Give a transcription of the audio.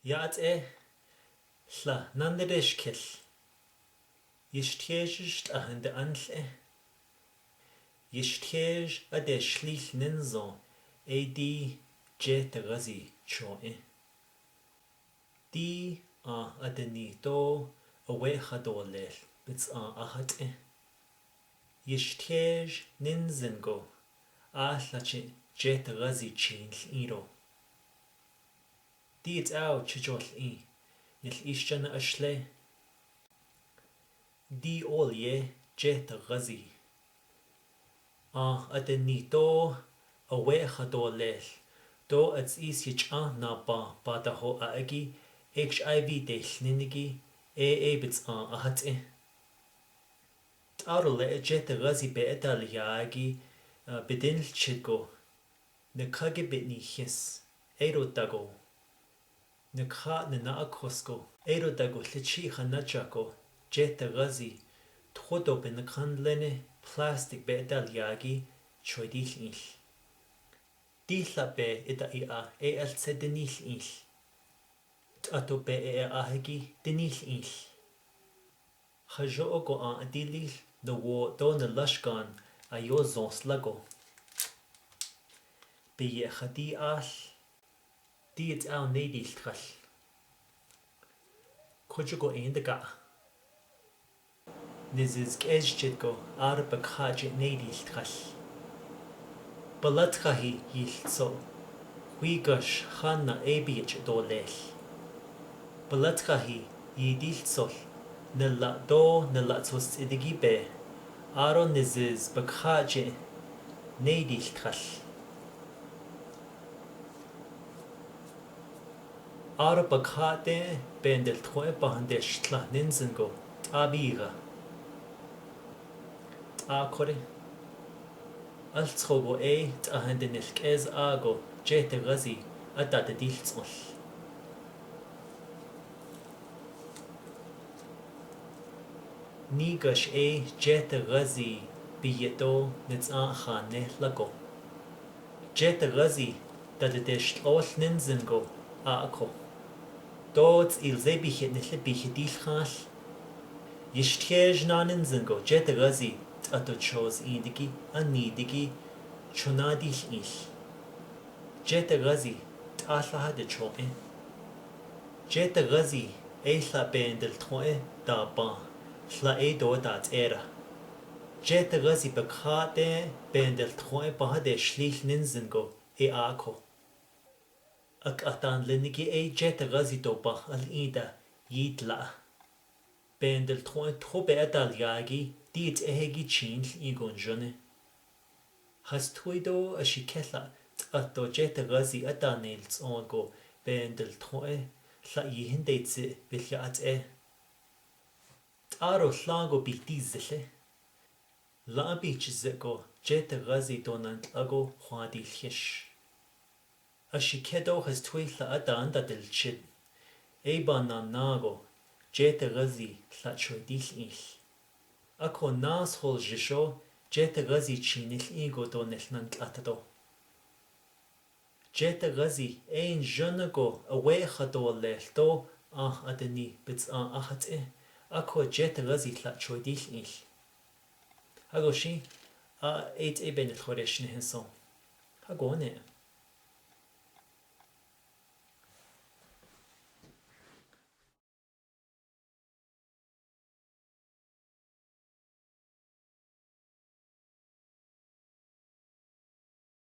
Ats'íís Lla Nanderish Kill Yich'á a de Antle Yich'á a de Schlich Ninzo di dígházii choe Di a de Nito a wechadol lel bits ahat Yich'á Ninzingo a lache dígházii chin iro Di it's out chijol Nil ishjana ashle Di all ye dígházii a de Nito a wechadol lel Do Ats'íís Yich'á Naabaah ba Dahoo'a HIV de Dinék'ehjí bits ahat T'arule dígházii be edal yagi bedinl chidgo Nekage bitni his dago Nekha Naabaah dago lichi chanachako dígházii Tchodo be nekhandlene plastic be edal yagi choidil il Dihla be ida alce denil il T'ato be ahegi denil il Chajo ogo adilil no wo do na lashgan yo zons lago Be ye chadi al Di it au nedil tchal Kojo go ein de ga Niziz kezjit go arba khaji nedil tchal Dígházi yiltso Huigash Hanna ebiach do lel Dígházi yidiltsol Nilla do nilla tsos idigi be Aro niziz bakhaji Nedil tchal Aro bakhate bendel tchoe bahandesh tla ninzingo Tabiga Kore Altschogo t'ahande nilk'ez ago dígházii a da diltsol Nigash dígházii biyedo nits'achane lago dígházii da deshlol ninzingo ako Dod ilze bichet nille bichet dilchal Yich'á na ninzingo dígházii Ato chose indigi nidigi chonadil il dígházii t'alaha de choe dígházii la bendel tchoe da ba la do da era dígházii bakhate bendel tchoe ba de schlich ninzingo ako Ak atan linigi dígházii do ba al ida yidla Bendel tchoe tobe edal yagi Dinék'ehjí chin igon jone Has tuido a shikella T'ato dígházii a da nils ongo bendel tchoe la yihin deitze bilja Ats'íís T'aro llago biltizile La bichzego dígházii donant lago huadil hish A shikedo has tuila a da anda del chid Ba na nago dígházii la choidil il Ako nas hol jisho dígházii chinil igo do nilnant atado dígházii jonago a wechado lel do adani bits ahat Ako dígházii la choidil il Hago shi benil choresh nehenso Hago ne